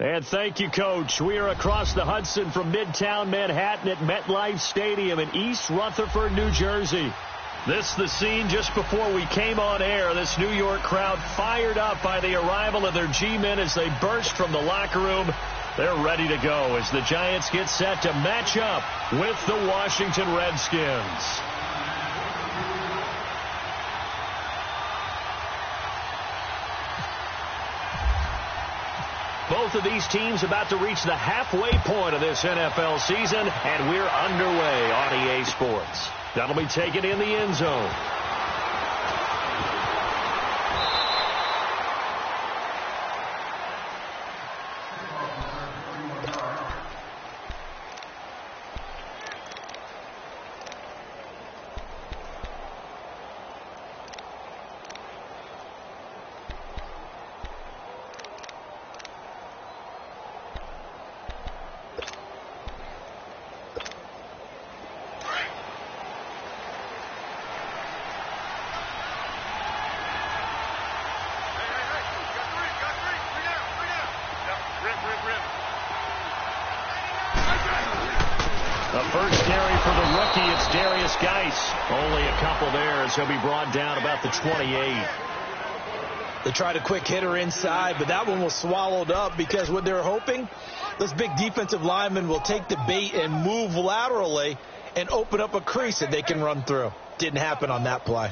And thank you, Coach. We are across the Hudson from Midtown Manhattan at MetLife Stadium in East Rutherford, New Jersey. This is the scene just before we came on air. This New York crowd fired up by the arrival of their G-men as they burst from the locker room. They're ready to go as the Giants get set to match up with the Washington Redskins. Both of these teams about to reach the halfway point of this NFL season, and we're underway on EA Sports. That'll be taken in the end zone. Only a couple there as he'll be brought down about the 28. They tried a quick hitter inside, but that one was swallowed up because what they're hoping, those big defensive linemen will take the bait and move laterally and open up a crease that they can run through. Didn't happen on that play.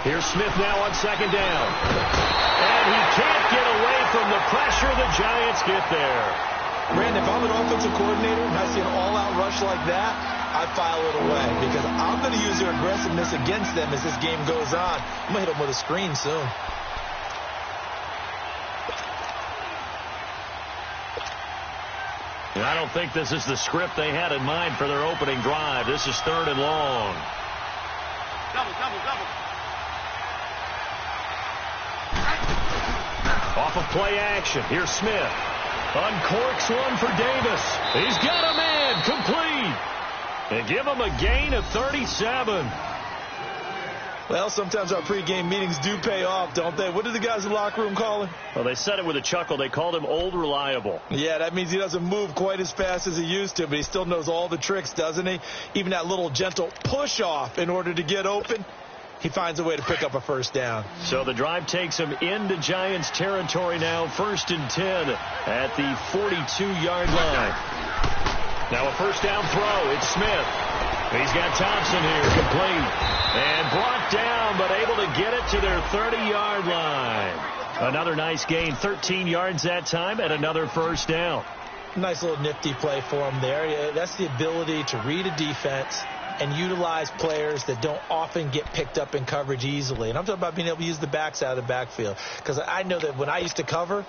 Here's Smith now on second down. And he can't get away from the pressure. The Giants get there. Brandon, if I'm an offensive coordinator and I see an all-out rush like that, I file it away because I'm going to use their aggressiveness against them as this game goes on. I'm going to hit them with a screen soon. And I don't think this is the script they had in mind for their opening drive. This is 3rd and long. Double. Off of play action. Here's Smith. Uncorks one for Davis. He's got a man. Complete. They give him a gain of 37. Well, sometimes our pregame meetings do pay off, don't they? What did the guys in the locker room call him? Well, they said it with a chuckle. They called him Old Reliable. Yeah, that means he doesn't move quite as fast as he used to, but he still knows all the tricks, doesn't he? Even that little gentle push-off in order to get open. He finds a way to pick up a first down. So the drive takes him into Giants territory now. 1st and 10 at the 42-yard line. Now a first down throw. It's Smith. He's got Thompson here, complete. And brought down, but able to get it to their 30-yard line. Another nice gain, 13 yards that time, and another first down. Nice little nifty play for him there. Yeah, that's the ability to read a defense and utilize players that don't often get picked up in coverage easily. And I'm talking about being able to use the backs out of the backfield. Because I know that when I used to cover,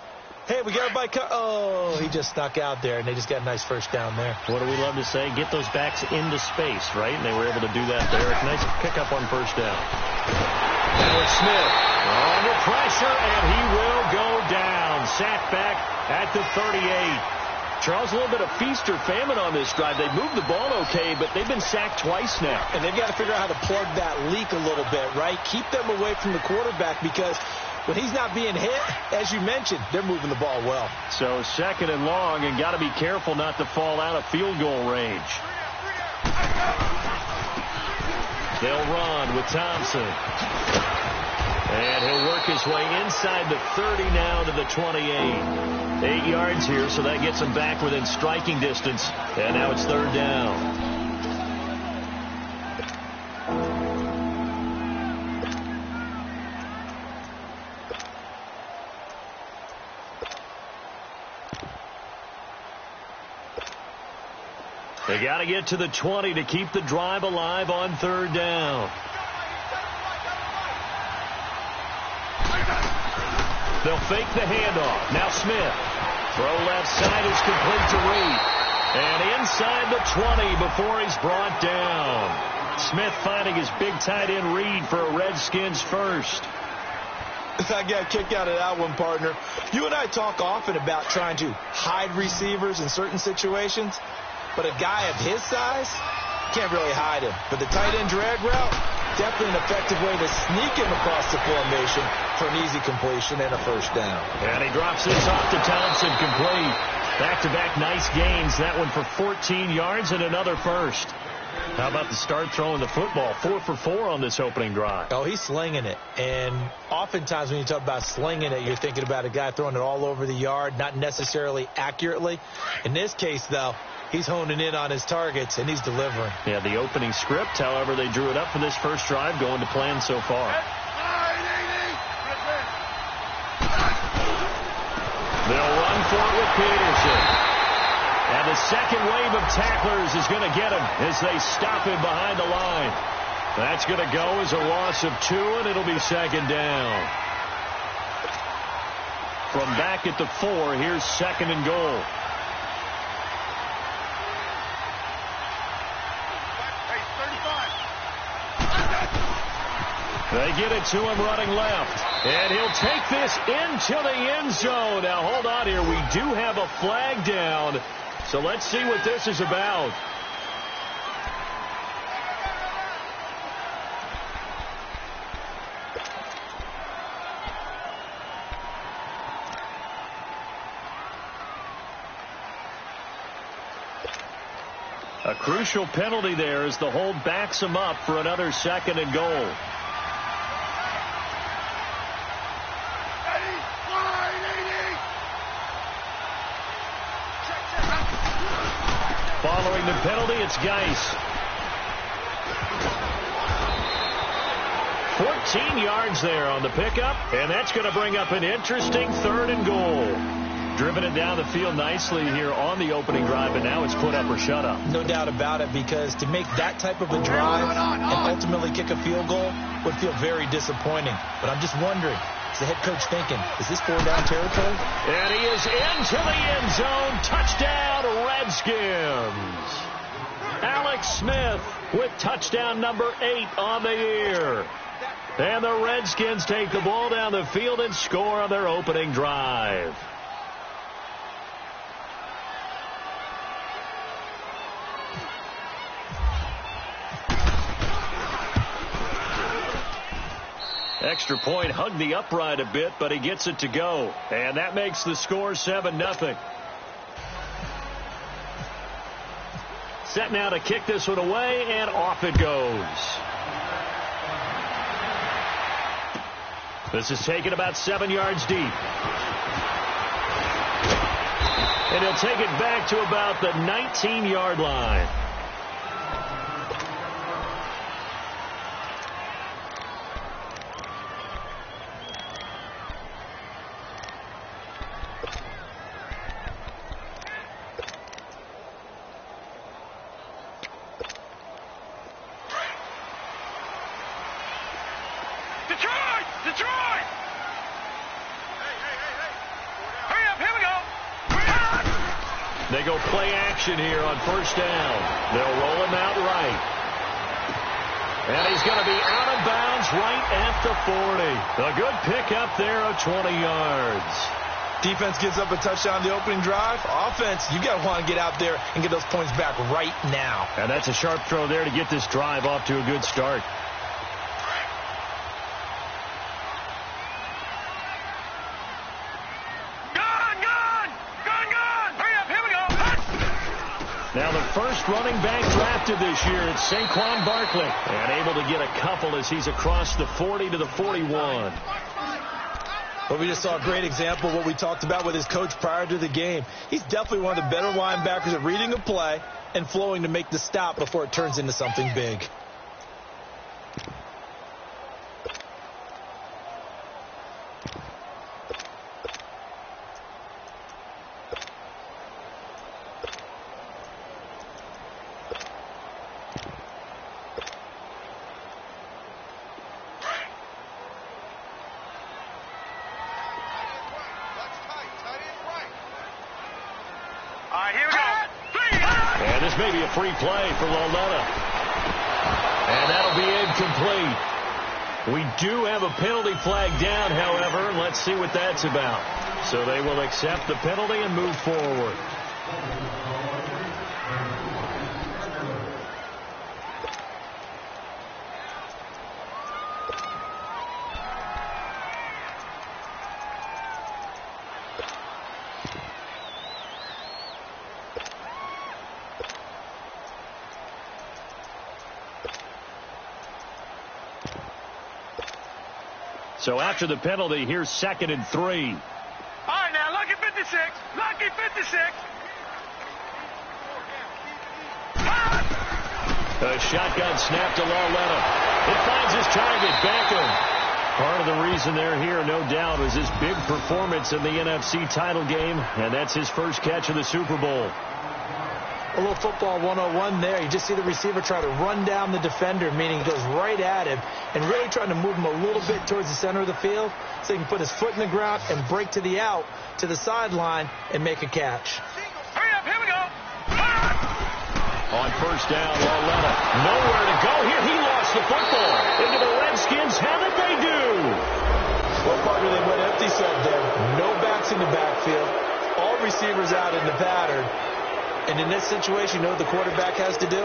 hey, we got a bike. Oh, he just snuck out there, and they just got a nice first down there. What do we love to say? Get those backs into space, right? And they were able to do that there. Nice pickup on first down. Now it's Smith under pressure, and he will go down. Sacked back at the 38. Charles, a little bit of feast or famine on this drive. They moved the ball okay, but they've been sacked twice now. And they've got to figure out how to plug that leak a little bit, right? Keep them away from the quarterback because when he's not being hit, as you mentioned, they're moving the ball well. So 2nd and long, and got to be careful not to fall out of field goal range. They'll run with Thompson. And he'll work his way inside the 30 now to the 28. 8 yards here, so that gets him back within striking distance. And now it's 3rd down. They got to get to the 20 to keep the drive alive on 3rd down. They'll fake the handoff. Now Smith. Throw left side is complete to Reed. And inside the 20 before he's brought down. Smith finding his big tight end Reed for a Redskins first. I got a kick out of that one, partner. You and I talk often about trying to hide receivers in certain situations, but a guy of his size can't really hide him. But the tight end drag route, definitely an effective way to sneak him across the formation for an easy completion and a first down. And he drops this off to Thompson, complete. Back-to-back nice gains. That one for 14 yards and another first. How about the start throwing the football? 4 for 4 on this opening drive. Oh, he's slinging it. And oftentimes when you talk about slinging it, you're thinking about a guy throwing it all over the yard, not necessarily accurately. In this case, though, he's honing in on his targets, and he's delivering. Yeah, the opening script, however, they drew it up for this first drive, going to plan so far. They'll run for it with Peterson. And the second wave of tacklers is going to get him as they stop him behind the line. That's going to go as a loss of 2, and it'll be second down. From back at the 4, here's second and goal. They get it to him running left. And he'll take this into the end zone. Now, hold on here. We do have a flag down. So let's see what this is about. A crucial penalty there as the hold backs him up for another second and goal. Following the penalty, it's Geis. 14 yards there on the pickup, and that's going to bring up an interesting third and goal. Driven it down the field nicely here on the opening drive, and now it's put up or shut up. No doubt about it, because to make that type of a drive and ultimately kick a field goal would feel very disappointing. But I'm just wondering, is the head coach thinking, is this 4-down territory? And he is into the end zone. Touchdown, Redskins. Alex Smith with touchdown number 8 on the year. And the Redskins take the ball down the field and score on their opening drive. Extra point hugged the upright a bit, but he gets it to go. And that makes the score 7-0. Set now to kick this one away, and off it goes. This is taken about 7 yards deep. And he'll take it back to about the 19-yard line. They go play action here on first down. They'll roll him out right. And he's going to be out of bounds right at the 40. A good pickup there of 20 yards. Defense gives up a touchdown the opening drive. Offense, you got to want to get out there and get those points back right now. And that's a sharp throw there to get this drive off to a good start. Now the first running back drafted this year, it's Saquon Barkley. And able to get a couple as he's across the 40 to the 41. Well, we just saw a great example of what we talked about with his coach prior to the game. He's definitely one of the better linebackers at reading a play and flowing to make the stop before it turns into something big. This may be a free play for Lauletta. And that'll be incomplete. We do have a penalty flag down, however. Let's see what that's about. So they will accept the penalty and move forward. So after the penalty, here's 2nd and 3. All right, now, lucky 56. Lucky 56. A shotgun snap to Lauletta. It finds his target, Beckham. Part of the reason they're here, no doubt, was his big performance in the NFC title game, and that's his first catch of the Super Bowl. A little football 101 there. You just see the receiver try to run down the defender, meaning he goes right at him and really trying to move him a little bit towards the center of the field so he can put his foot in the ground and break to the out, to the sideline, and make a catch. Hurry up, here we go. On first down, Lauletta. Nowhere to go here. He lost the football. Into the Redskins. How did they do? Well, partner, they went empty set there. No backs in the backfield. All receivers out in the pattern. And in this situation, you know what the quarterback has to do?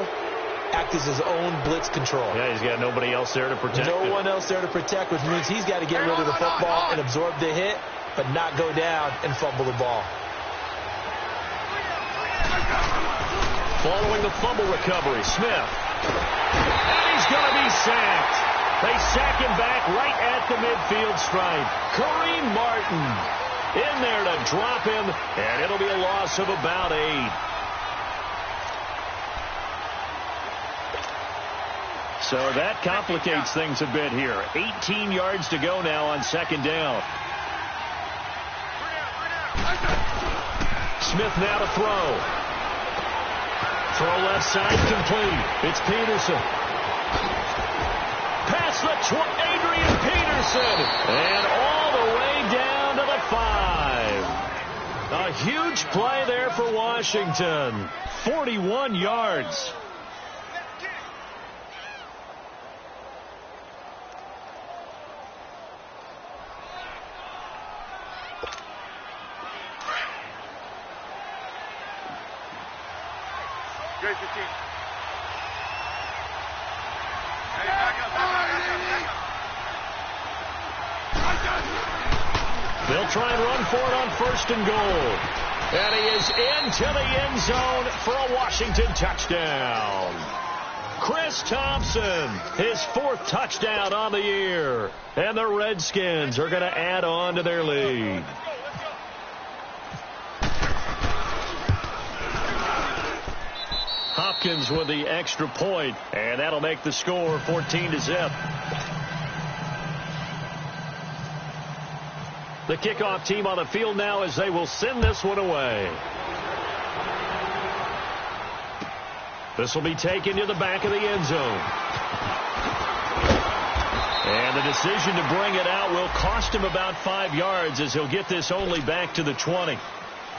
Act as his own blitz control. Yeah, he's got nobody else there to protect him. No one else there to protect, which means he's got to get rid of the football and absorb the hit, but not go down and fumble the ball. Following the fumble recovery, Smith. And he's going to be sacked. They sack him back right at the midfield stripe. Kareem Martin in there to drop him, and it'll be a loss of about 8. So that complicates things a bit here. 18 yards to go now on 2nd down. Smith now to throw. Throw left side complete. It's Peterson. Past the Adrian Peterson. And all the way down to the 5. A huge play there for Washington. 41 yards. They'll try and run for it on 1st and goal. And he is into the end zone for a Washington touchdown. Chris Thompson, his 4th touchdown on the year. And the Redskins are going to add on to their lead. Hopkins with the extra point, and that'll make the score 14-0. The kickoff team on the field now as they will send this one away. This will be taken to the back of the end zone. And the decision to bring it out will cost him about 5 yards as he'll get this only back to the 20.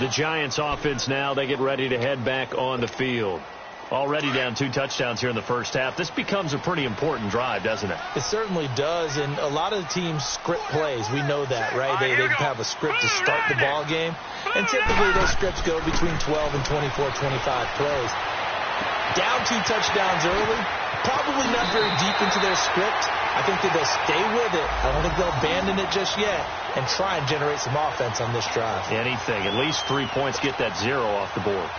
The Giants offense now, they get ready to head back on the field. Already down 2 touchdowns here in the first half. This becomes a pretty important drive, doesn't it? It certainly does, and a lot of the teams script plays. We know that, right? They have a script to start the ball game, and typically those scripts go between 12 and 24, 25 plays. Down 2 touchdowns early, probably not very deep into their script. I think that they'll stay with it. I don't think they'll abandon it just yet and try and generate some offense on this drive. Anything. At least 3 points, get that 0 off the board.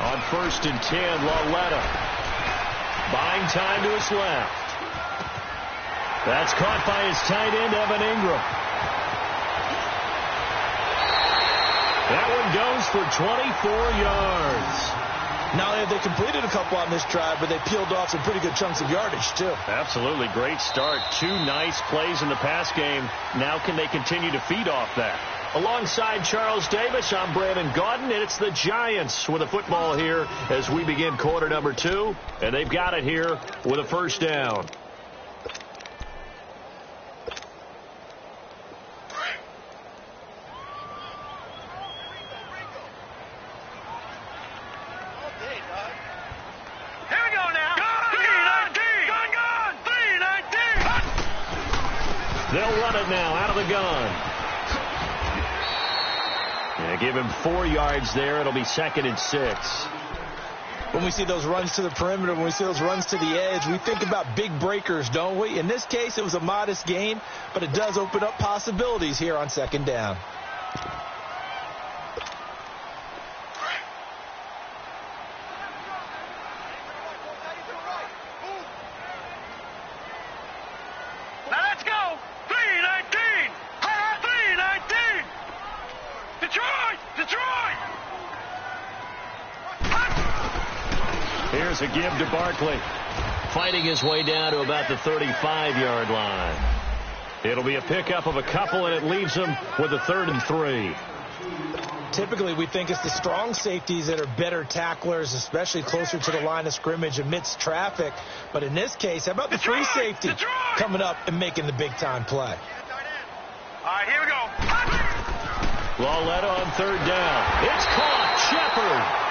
On 1st and 10, Lauletta. Buying time to his left. That's caught by his tight end, Evan Ingram. That one goes for 24 yards. Now they completed a couple on this drive, but they peeled off some pretty good chunks of yardage, too. Absolutely. Great start. 2 nice plays in the pass game. Now can they continue to feed off that? Alongside Charles Davis, I'm Brandon Gaudin, and it's the Giants with a football here as we begin quarter number 2, and they've got it here with a first down. They'll run it now out of the gun. Yeah, give him 4 yards there. It'll be 2nd and 6. When we see those runs to the perimeter, when we see those runs to the edge, we think about big breakers, don't we? In this case, it was a modest gain, but it does open up possibilities here on 2nd down. Now let's go. 3-19. 3-19. Detroit. Detroit. Here's a give to Barkley. Fighting his way down to about the 35-yard line. It'll be a pickup of a couple, and it leaves him with a 3rd and 3. Typically, we think it's the strong safeties that are better tacklers, especially closer to the line of scrimmage amidst traffic. But in this case, how about the free safety coming up and making the big-time play? All right, here we go. Lauletta on 3rd down. It's caught. Shepard.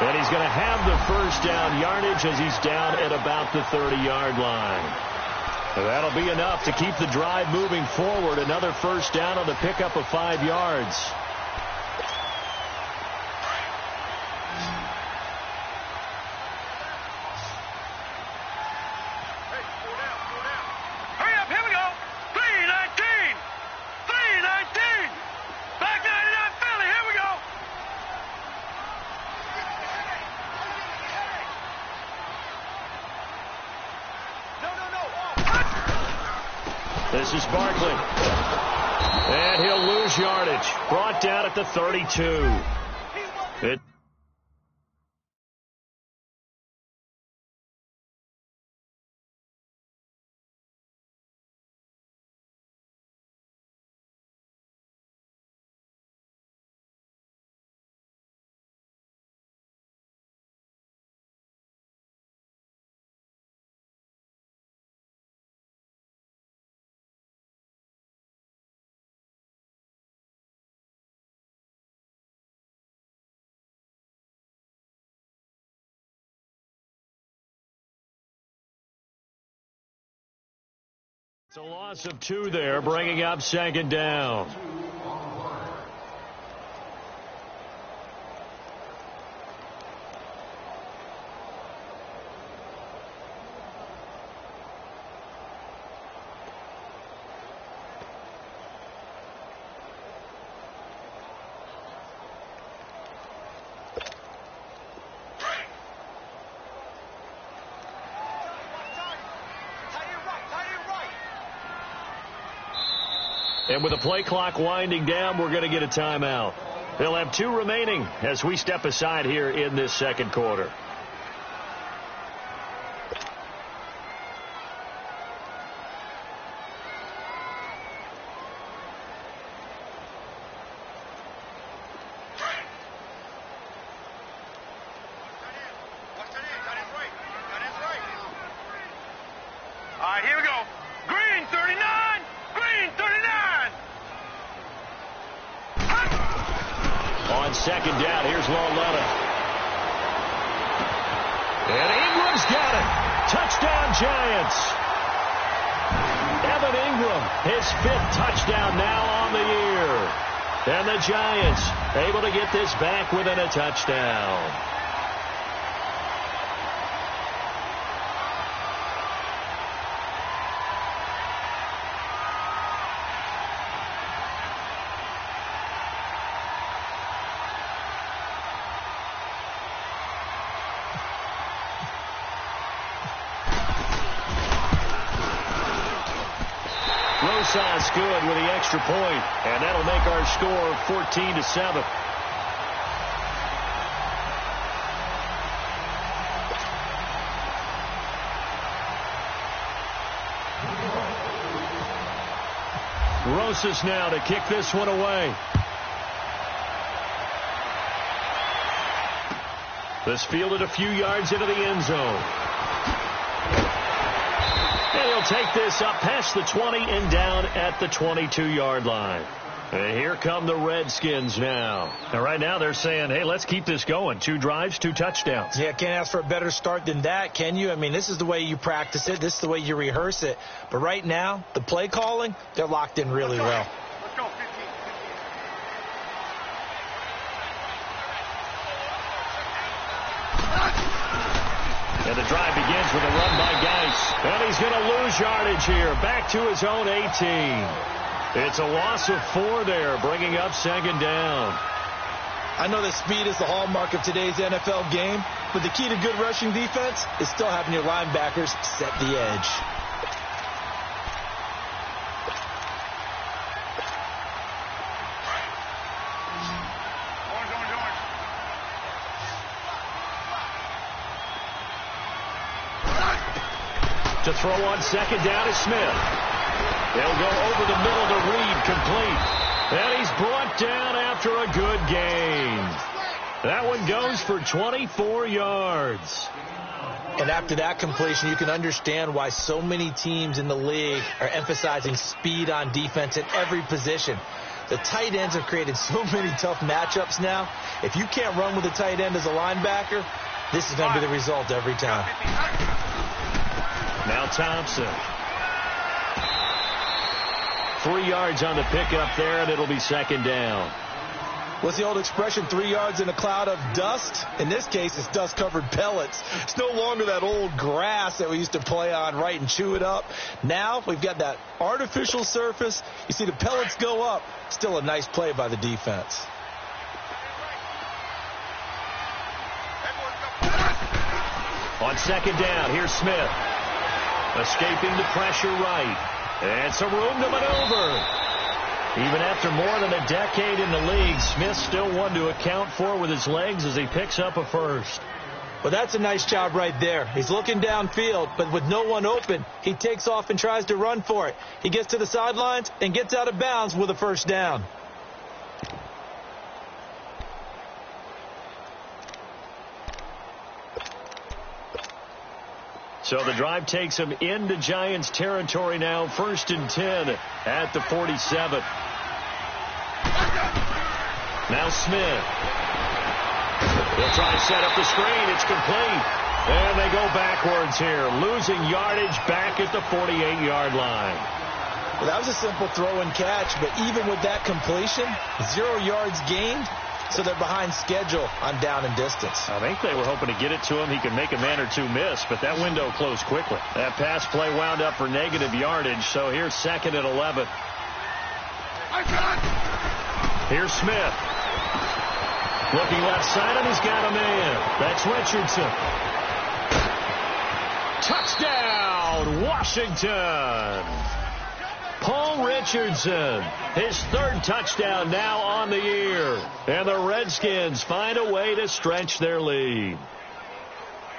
And he's going to have the 1st down yardage as he's down at about the 30-yard line. And that'll be enough to keep the drive moving forward. Another 1st down on the pickup of 5 yards. Hurry up, here we go. 3-19. 3-19. Back 99 Philly, here we go. This is Barkley. And he'll lose yardage. Brought down at the 32. It's a loss of 2 there, bringing up 2nd down. And with the play clock winding down, we're going to get a timeout. They'll have 2 remaining as we step aside here in this 2nd quarter. All right, here we go. Green 39. Green 39. On 2nd down, here's Lauletta. And Ingram's got it. Touchdown, Giants. Evan Ingram, his 5th touchdown now on the year. And the Giants able to get this back within a touchdown. Rosas good with the extra point, and that'll make our score 14-7. Rosas now to kick this one away. This fielded a few yards into the end zone. And he'll take this up past the 20 and down at the 22-yard line. And here come the Redskins now. And right now they're saying, hey, let's keep this going. 2 drives, 2 touchdowns. Yeah, can't ask for a better start than that, can you? I mean, this is the way you practice it. This is the way you rehearse it. But right now, the play calling, they're locked in really well. Let's go, 15. And the drive begins with a run by Geis. And he's going to lose yardage here. Back to his own 18. It's a loss of 4 there, bringing up 2nd down. I know that speed is the hallmark of today's NFL game, but the key to good rushing defense is still having your linebackers set the edge. To throw on 2nd down is Smith. They'll go over the middle to Reed, complete. And he's brought down after a good gain. That one goes for 24 yards. And after that completion, you can understand why so many teams in the league are emphasizing speed on defense at every position. The tight ends have created so many tough matchups now. If you can't run with a tight end as a linebacker, this is going to be the result every time. Now Thompson. 3 yards on the pickup there, and it'll be 2nd down. What's the old expression, 3 yards in a cloud of dust? In this case, it's dust-covered pellets. It's no longer that old grass that we used to play on, right, and chew it up. Now we've got that artificial surface. You see the pellets go up. Still a nice play by the defense. On 2nd down, here's Smith. Escaping the pressure right. And some room to maneuver. Even after more than a decade in the league, Smith's still one to account for with his legs as he picks up a first. Well, that's a nice job right there. He's looking downfield, but with no one open, he takes off and tries to run for it. He gets to the sidelines and gets out of bounds with a first down. So the drive takes him into Giants territory now. 1st and 10 at the 47. Now Smith. He'll try to set up the screen. It's complete. And they go backwards here, losing yardage back at the 48-yard line. Well, that was a simple throw and catch, but even with that completion, 0 yards gained. So they're behind schedule on down and distance. I think they were hoping to get it to him. He could make a man or 2 miss, but that window closed quickly. That pass play wound up for negative yardage, so here's 2nd and 11. Here's Smith. Looking left side, and he's got a man. That's Richardson. Touchdown, Washington. Paul Richardson, his 3rd touchdown now on the year. And the Redskins find a way to stretch their lead.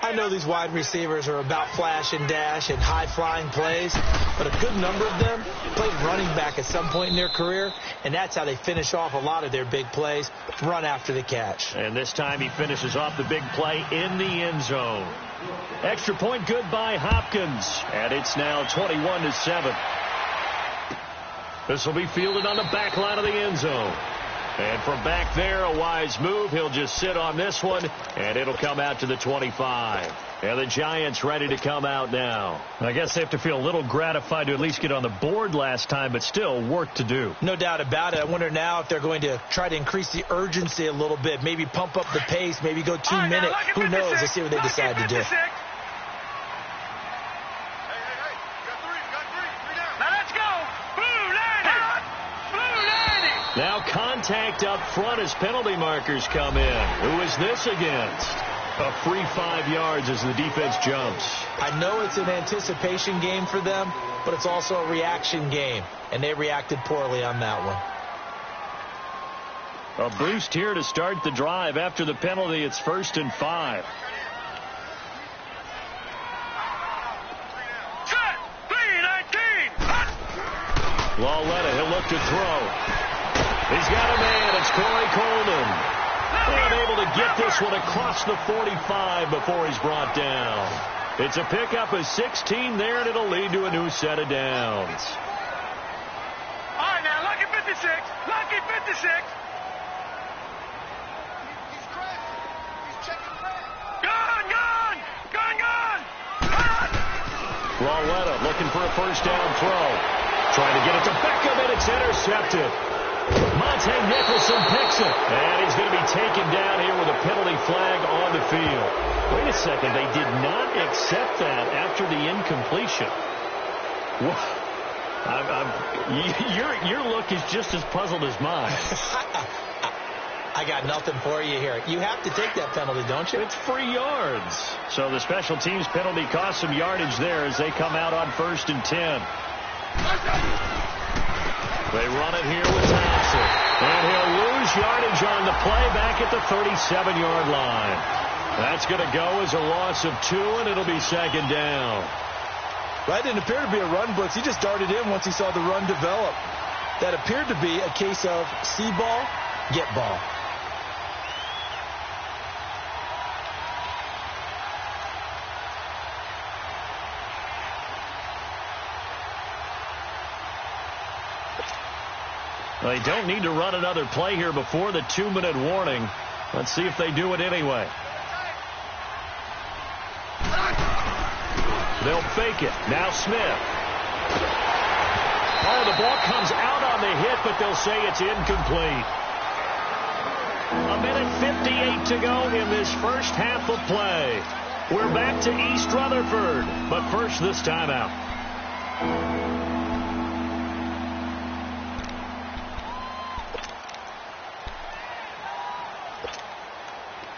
I know these wide receivers are about flash and dash and high-flying plays, but a good number of them played running back at some point in their career, and that's how they finish off a lot of their big plays, run after the catch. And this time he finishes off the big play in the end zone. Extra point good by Hopkins, and it's now 21-7. This will be fielded on the back line of the end zone. And from back there, a wise move. He'll just sit on this one, and it'll come out to the 25. And the Giants ready to come out now. I guess they have to feel a little gratified to at least get on the board last time, but still work to do. No doubt about it. I wonder now if they're going to try to increase the urgency a little bit, maybe pump up the pace, maybe go 2 minutes. Who knows? Let's see what they decide to do. Now contact up front as penalty markers come in. Who is this against? A free 5 yards as the defense jumps. I know it's an anticipation game for them, but it's also a reaction game, and they reacted poorly on that one. A boost here to start the drive. After the penalty, it's 1st and 5. Lauletta, he'll look to throw. He's got a man. It's Corey Coleman. Unable to get this one across the 45 before he's brought down. It's a pickup of 16 there, and it'll lead to a new set of downs. All right, now, look at 56. Look 56. Gone. Lauletta looking for a first down throw. Trying to get it to Beckham, and it's intercepted. Monte Nicholson picks it, and he's going to be taken down here with a penalty flag on the field. Wait a second, they did not accept that after the incompletion. Your look is just as puzzled as mine. I got nothing for you here. You have to take that penalty, don't you? It's free yards. So the special teams penalty cost some yardage there as they come out on 1st and 10. They run it here with Thompson. And he'll lose yardage on the play back at the 37-yard line. That's going to go as a loss of 2, and it'll be 2nd down. Right, didn't appear to be a run blitz. He just darted in once he saw the run develop. That appeared to be a case of see ball, get ball. They don't need to run another play here before the 2-minute warning. Let's see if they do it anyway. They'll fake it. Now Smith. Oh, the ball comes out on the hit, but they'll say it's incomplete. 1:58 to go in this first half of play. We're back to East Rutherford, but first this timeout.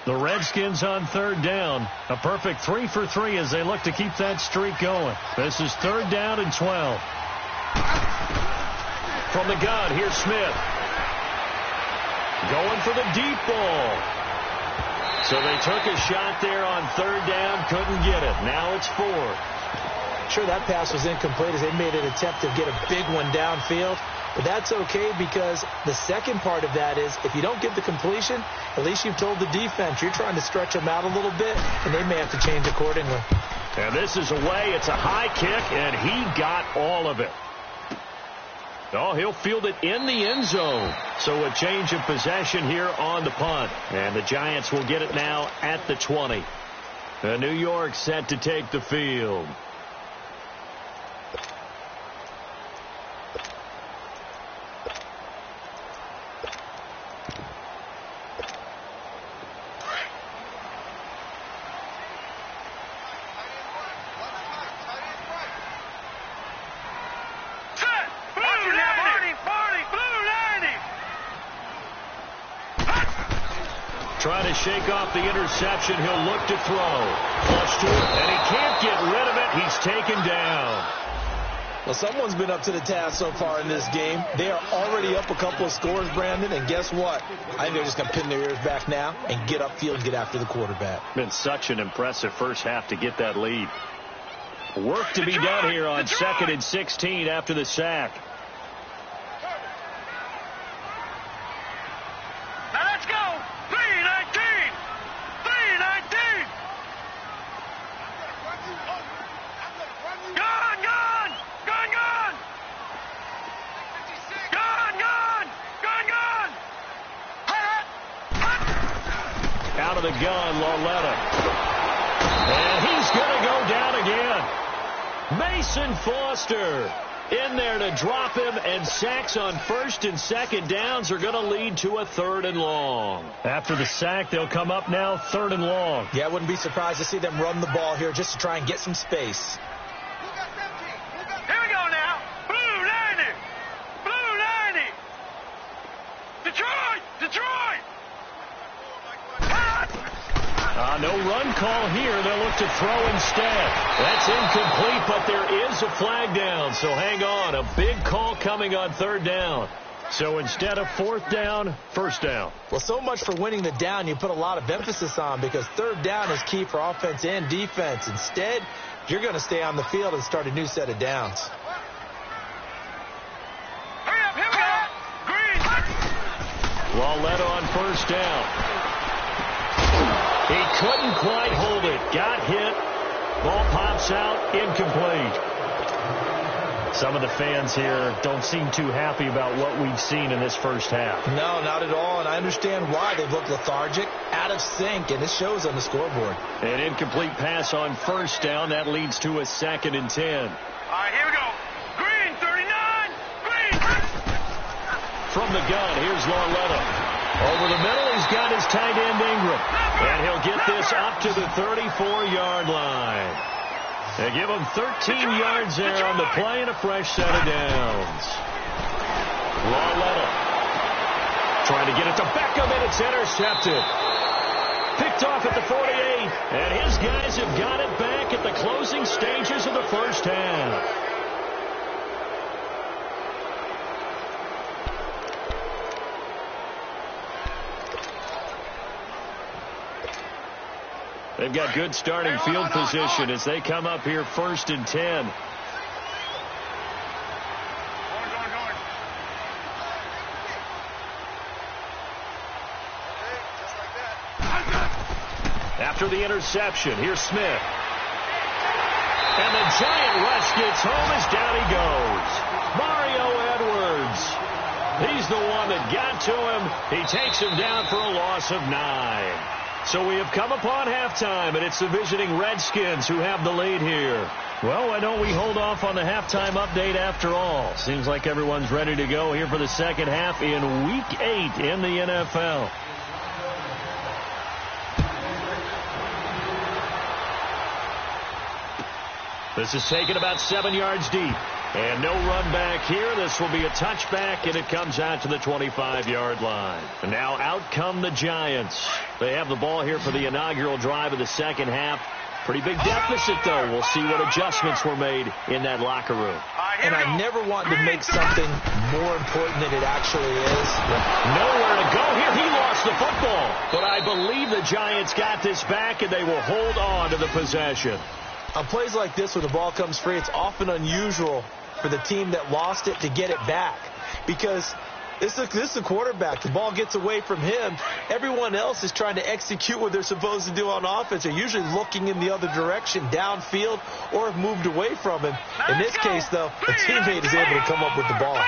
The Redskins on 3rd down. A perfect 3 for 3 as they look to keep that streak going. This is 3rd down and 12. From the gun, here's Smith. Going for the deep ball. So they took a shot there on 3rd down, couldn't get it. Now it's 4. Sure, that pass was incomplete as they made an attempt to get a big one downfield. But that's okay because the second part of that is if you don't get the completion, at least you've told the defense you're trying to stretch them out a little bit, and they may have to change accordingly. And this is away. It's a high kick, and he got all of it. Oh, he'll field it in the end zone. So a change of possession here on the punt. And the Giants will get it now at the 20. New York set to take the field. Trying to shake off the interception. He'll look to throw. Flush to it, and he can't get rid of it. He's taken down. Well, someone's been up to the task so far in this game. They are already up a couple of scores, Brandon, and guess what? I think they're just going to pin their ears back now and get upfield and get after the quarterback. Been such an impressive first half to get that lead. Work to be done here on 2nd and 16 after the sack. Now let's go. 3-19. 3-19. Gone. Out of the gun, Lauletta. And he's going to go down again. Mason Foster in there to drop him, and sacks on 1st and 2nd downs are going to lead to a 3rd and long. After the sack, they'll come up now 3rd and long. Yeah, I wouldn't be surprised to see them run the ball here just to try and get some space. Here we go now. Blue 90. Blue 90. Detroit. No run call here. They'll look to throw instead. That's incomplete, but there is a flag down. So hang on. A big call coming on 3rd down. So instead of 4th down, 1st down. Well, so much for winning the down you put a lot of emphasis on because 3rd down is key for offense and defense. Instead, you're going to stay on the field and start a new set of downs. Hurry up, here we go. Green. Lauletta on 1st down. He couldn't quite hold it. Got hit. Ball pops out. Incomplete. Some of the fans here don't seem too happy about what we've seen in this first half. No, not at all, and I understand why. They've looked lethargic, out of sync, and it shows on the scoreboard. An incomplete pass on first down. That leads to a 2nd and 10. All right, here we go. Green, 39. Green. From the gun, here's Lauletta. Over the middle, he's got his tight end Ingram. And he'll get this up to the 34-yard line. They give him 13 yards there on the play and a fresh set of downs. Lauletta trying to get it to Beckham, and it's intercepted. Picked off at the 48, and his guys have got it back at the closing stages of the first half. They've got good starting field position as they come up here 1st and 10. After the interception, here's Smith. And the giant rush gets home as down he goes. Mario Edwards. He's the one that got to him. He takes him down for a loss of 9. So we have come upon halftime, and it's the visiting Redskins who have the lead here. Well, why don't we hold off on the halftime update after all? Seems like everyone's ready to go here for the second half in Week 8 in the NFL. This is taken about 7 yards deep. And no run back here. This will be a touchback, and it comes out to the 25-yard line. And now out come the Giants. They have the ball here for the inaugural drive of the second half. Pretty big deficit, though. We'll see what adjustments were made in that locker room. And I never want to make something more important than it actually is. Nowhere to go here. He lost the football. But I believe the Giants got this back, and they will hold on to the possession. On plays like this where the ball comes free, it's often unusual for the team that lost it to get it back, because this is the quarterback. The ball gets away from him. Everyone else is trying to execute what they're supposed to do on offense. They're usually looking in the other direction, downfield, or have moved away from him. In this case, though, a teammate is able to come up with the ball.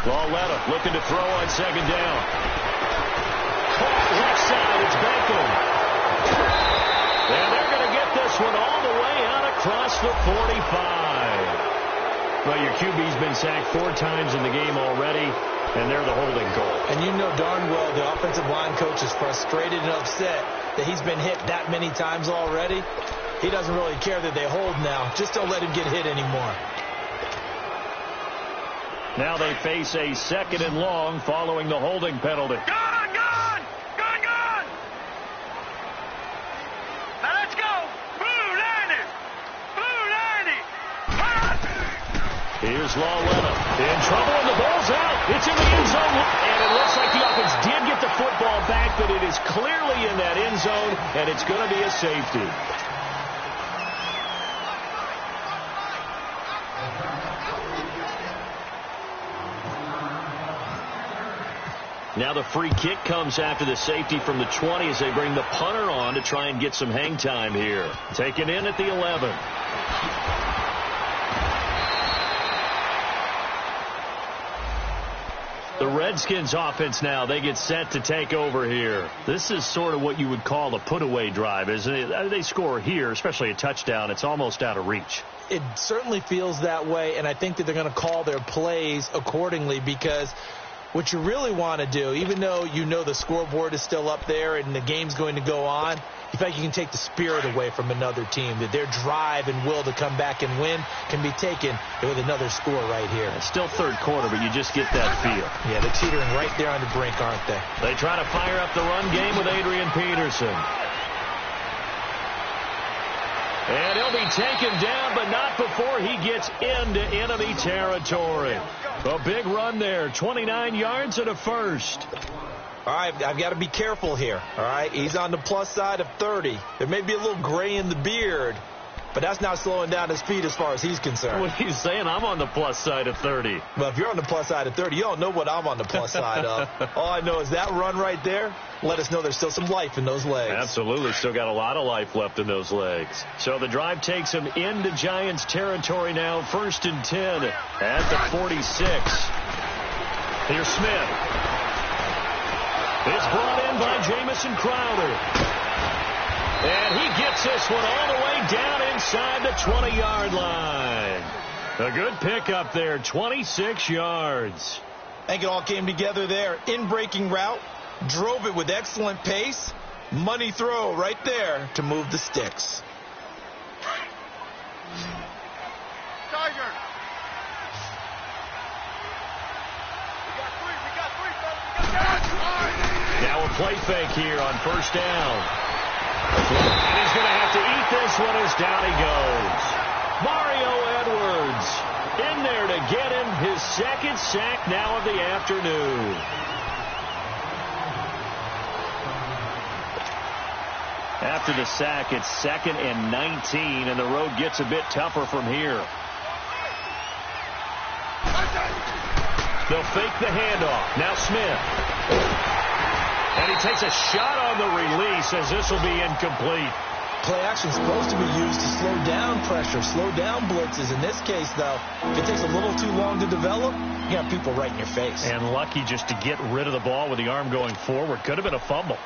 Lauletta looking to throw on second down. Left side, it's Beckham. And they're going to get this one all the way out across the 45. Well, your QB's been sacked 4 times in the game already, and they're the holding goal. And you know darn well the offensive line coach is frustrated and upset that he's been hit that many times already. He doesn't really care that they hold now. Just don't let him get hit anymore. Now they face a 2nd and long following the holding penalty. Gone! Gone! Gone! Gone! Now let's go! Blue 90! Blue 90! Here's Lauletta in trouble, and the ball's out. It's in the end zone, and it looks like the offense did get the football back, but it is clearly in that end zone, and it's going to be a safety. Now the free kick comes after the safety from the 20 as they bring the punter on to try and get some hang time here. Taken in at the 11. The Redskins offense now, they get set to take over here. This is sort of what you would call a put-away drive, isn't it? They score here, especially a touchdown. It's almost out of reach. It certainly feels that way, and I think that they're going to call their plays accordingly, because what you really want to do, even though you know the scoreboard is still up there and the game's going to go on, you think you can take the spirit away from another team, that their drive and will to come back and win can be taken with another score right here. It's still third quarter, but you just get that feel. Yeah, they're teetering right there on the brink, aren't they? They try to fire up the run game with Adrian Peterson. And he'll be taken down, but not before he gets into enemy territory. A big run there, 29 yards and a first. All right, I've got to be careful here. All right, he's on the plus side of 30. There may be a little gray in the beard, but that's not slowing down his speed as far as he's concerned. What he's saying, I'm on the plus side of 30. Well, if you're on the plus side of 30, you don't know what I'm on the plus side of. All I know is that run right there let us know there's still some life in those legs. Absolutely. Still got a lot of life left in those legs. So the drive takes him into Giants territory now. 1st and 10 at the 46. Here's Smith. It's brought in by Jamison Crowder. And he gets this one all the way down inside the 20-yard line. A good pickup there, 26 yards. I think it all came together there. In-breaking route, drove it with excellent pace. Money throw right there to move the sticks. Tiger. We got three, fellas. Now a play fake here on 1st down. And he's going to have to eat this one as down he goes. Mario Edwards in there to get him his 2nd sack now of the afternoon. After the sack, it's 2nd and 19, and the road gets a bit tougher from here. They'll fake the handoff. Now Smith. And he takes a shot on the release as this will be incomplete. Play action is supposed to be used to slow down pressure, slow down blitzes. In this case, though, if it takes a little too long to develop, you got people right in your face. And lucky just to get rid of the ball with the arm going forward. Could have been a fumble.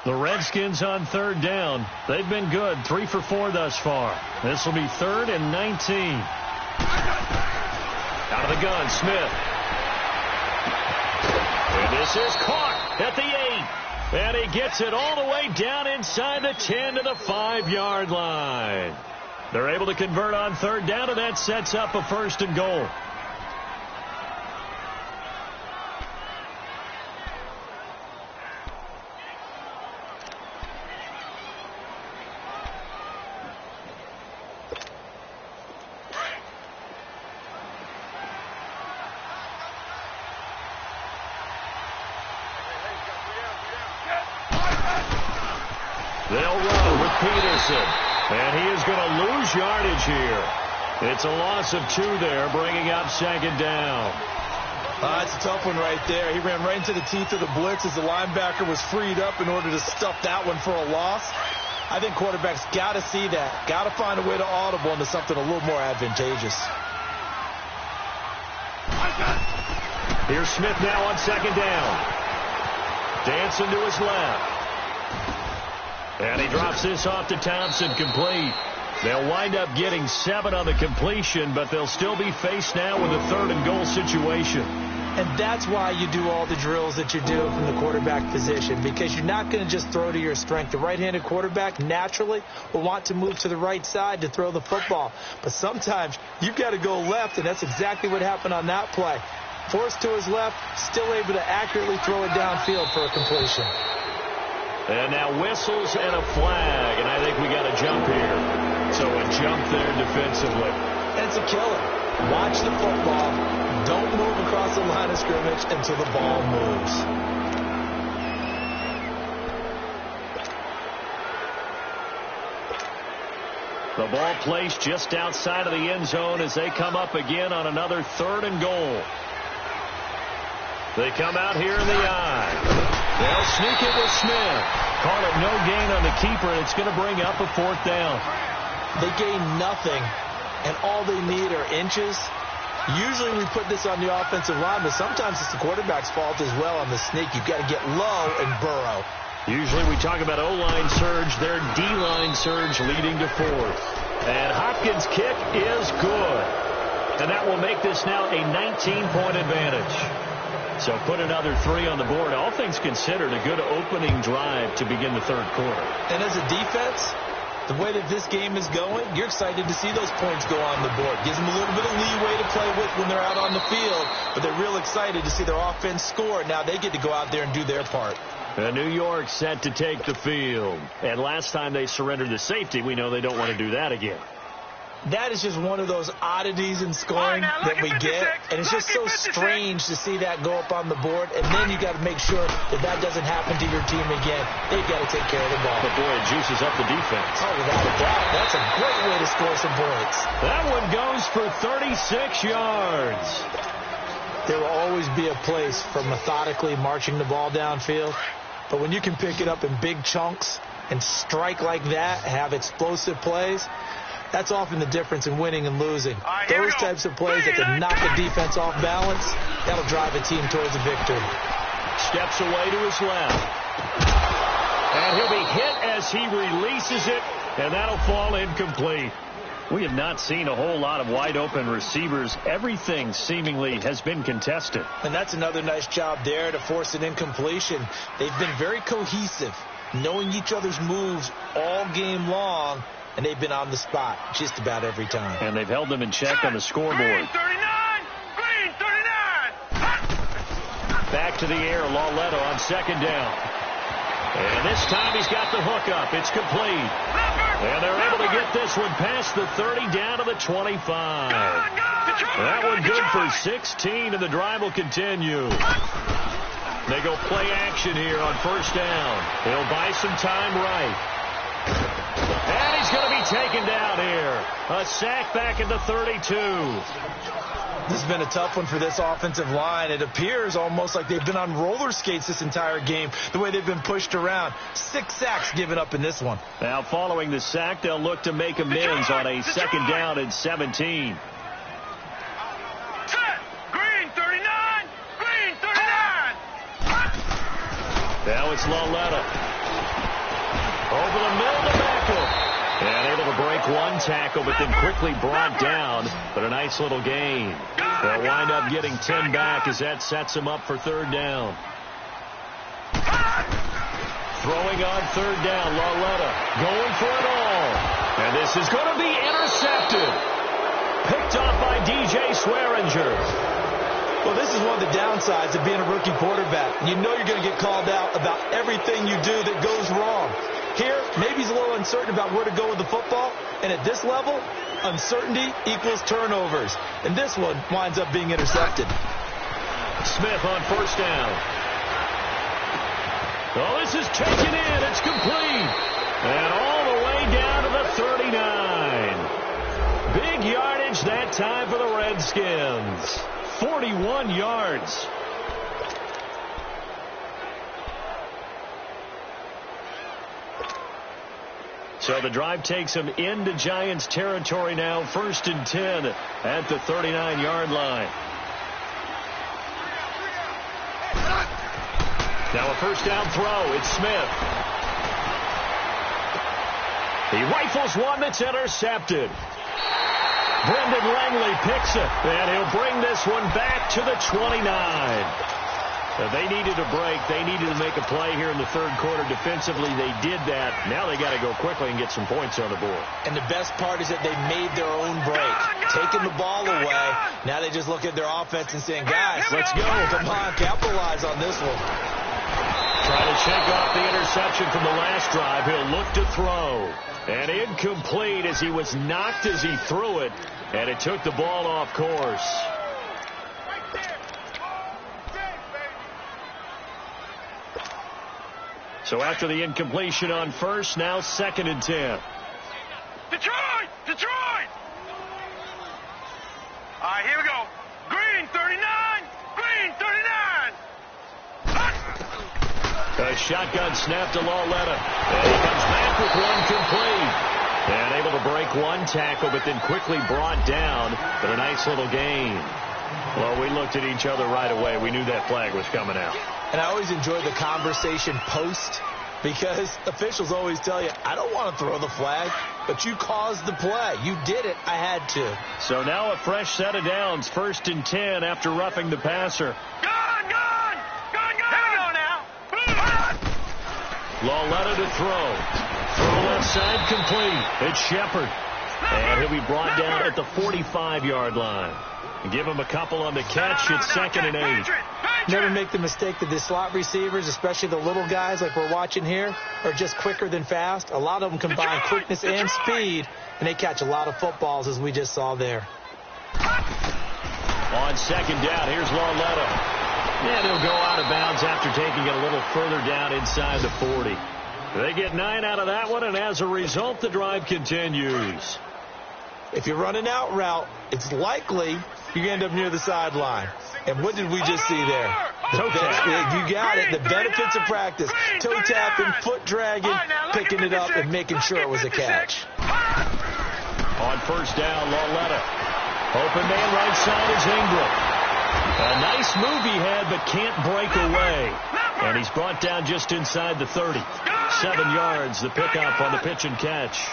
The Redskins on 3rd down. They've been good. 3 for 4 thus far. This will be 3rd and 19. Out of the gun, Smith. And this is caught at the 8. And he gets it all the way down inside the 10 to the 5-yard line. They're able to convert on 3rd down, and that sets up a 1st and goal. They'll run with Peterson, and he is going to lose yardage here. It's a loss of 2 there, bringing up 2nd down. That's a tough one right there. He ran right into the teeth of the blitz as the linebacker was freed up in order to stuff that one for a loss. I think quarterbacks got to see that, got to find a way to audible into something a little more advantageous. Here's Smith now on 2nd down. Dancing to his left. And he drops this off to Thompson, complete. They'll wind up getting 7 on the completion, but they'll still be faced now with a 3rd and goal situation. And that's why you do all the drills that you do from the quarterback position, because you're not going to just throw to your strength. The right-handed quarterback naturally will want to move to the right side to throw the football. But sometimes you've got to go left, and that's exactly what happened on that play. Forced to his left, still able to accurately throw it downfield for a completion. And now whistles and a flag, and I think we got a jump here. So a jump there defensively. And it's a killer. Watch the football. Don't move across the line of scrimmage until the ball moves. The ball placed just outside of the end zone as they come up again on another 3rd and goal. They come out here in the eye. They'll sneak it with Smith. Call it no gain on the keeper, and it's going to bring up a 4th down. They gain nothing, and all they need are inches. Usually we put this on the offensive line, but sometimes it's the quarterback's fault as well on the sneak. You've got to get low and burrow. Usually we talk about O-line surge, their D-line surge leading to 4th. And Hopkins' kick is good. And that will make this now a 19-point advantage. So put another 3 on the board. All things considered, a good opening drive to begin the 3rd quarter. And as a defense, The way that this game is going, you're excited to see those points go on the board. Gives them a little bit of leeway to play with when they're out on the field, but they're real excited to see their offense score. Now they get to go out there and do their part. New York set to take the field. And last time they surrendered the safety, we know they don't want to do that again. That is just one of those oddities in scoring that we get. And it's just so strange to see that go up on the board. And then you got to make sure that that doesn't happen to your team again. They've got to take care of the ball. But boy, it juices up the defense. Oh, without a doubt. That's a great way to score some points. That one goes for 36 yards. There will always be a place for methodically marching the ball downfield. But when you can pick it up in big chunks and strike like that, have explosive plays, that's often the difference in winning and losing. Those types of plays that can knock the defense off balance, that'll drive a team towards a victory. Steps away to his left. And he'll be hit as he releases it, and that'll fall incomplete. We have not seen a whole lot of wide-open receivers. Everything seemingly has been contested. And that's another nice job there to force an incompletion. They've been very cohesive, knowing each other's moves all game long, and they've been on the spot just about every time. And they've held them in check on the scoreboard. Green 39! Green 39! Back to the air, Lauletta on second down. And this time he's got the hook up. It's complete. And they're able to get this one past the 30 down to the 25. That one good for 16, and the drive will continue. They go play action here on first down. They'll buy some time right. And he's going to be taken down here. A sack back at the 32. This has been a tough one for this offensive line. It appears almost like they've been on roller skates this entire game, the way they've been pushed around. 6 sacks given up in this one. Now following the sack, they'll look to make amends on a second down and 17. Green 39! Green 39! Now it's Lauletta. Over the middle to Beckham. And able to break one tackle, but then quickly brought down. But a nice little gain. They'll wind up getting 10 back as that sets them up for third down. Throwing on third down, Lauletta going for it all. And this is going to be intercepted. Picked off by DJ Swearinger. Well, this is one of the downsides of being a rookie quarterback. You know you're going to get called out about everything you do that goes wrong. Here, maybe he's a little uncertain about where to go with the football. And at this level, uncertainty equals turnovers. And this one winds up being intercepted. Smith on first down. Oh, this is taken in. It's complete. And all the way down to the 39. Big yardage that time for the Redskins. 41 yards. So the drive takes them into Giants territory now. 1st and 10 at the 39-yard line. Now a first down throw. It's Smith. He rifles one that's intercepted. Brendan Langley picks it, and he'll bring this one back to the 29. They needed a break. They needed to make a play here in the third quarter. Defensively, they did that. Now they got to go quickly and get some points on the board. And the best part is that they made their own break, taking the ball away. Now they just look at their offense and saying, guys, let's go. Come on, capitalize on this one. Trying to shake off the interception from the last drive. He'll look to throw. And incomplete as he was knocked as he threw it. And it took the ball off course. So after the incompletion on first, now 2nd and 10. Detroit! Detroit! All right, here we go. Green 39! Green 39! A shotgun snap to Lauletta. And he comes back with one complete. And able to break one tackle, but then quickly brought down. But a nice little gain. Well, we looked at each other right away. We knew that flag was coming out. And I always enjoy the conversation post, because officials always tell you, I don't want to throw the flag, but you caused the play. You did it. I had to. So now a fresh set of downs. 1st and 10 after roughing the passer. Gone! Here we go now. Lauletta to throw. Throw left side complete. It's Shepard. And he'll be brought down at the 45-yard line. Give him a couple on the catch. It's 2nd and 8. Never make the mistake that the slot receivers, especially the little guys like we're watching here, are just quicker than fast. A lot of them combine quickness and speed, and they catch a lot of footballs, as we just saw there. On 2nd down, here's Lauletta. And he'll go out of bounds after taking it a little further down inside the 40. They get 9 out of that one, and as a result, the drive continues. If you run an out route, it's likely you end up near the sideline. And what did we just see there? Toe tap. You got it. The benefits of practice. Toe tapping, foot dragging, picking it up, and making sure it was a catch. On 1st down, Lauletta. Open man right side is Ingram. A nice move he had, but can't break away. And he's brought down just inside the 30. 7 yards, the pickup on the pitch and catch.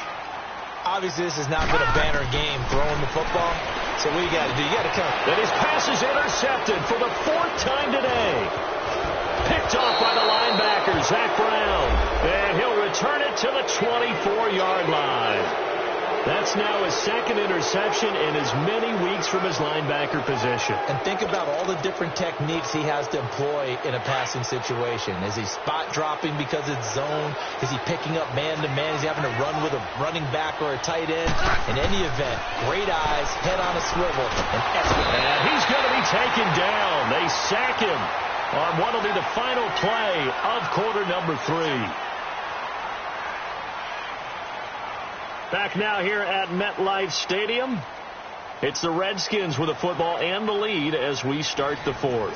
Obviously, this has not been a banner game throwing the football. So what you got to do, you got to come. And his pass is intercepted for the 4th time today. Picked off by the linebacker, Zach Brown. And he'll return it to the 24-yard line. That's now his 2nd interception in as many weeks from his linebacker position. And think about all the different techniques he has to employ in a passing situation. Is he spot dropping because it's zone? Is he picking up man-to-man? Is he having to run with a running back or a tight end? In any event, great eyes, head on a swivel, and excellent. And he's going to be taken down. They sack him on what will be the final play of quarter number 3. Back now here at MetLife Stadium. It's the Redskins with the football and the lead as we start the 4th.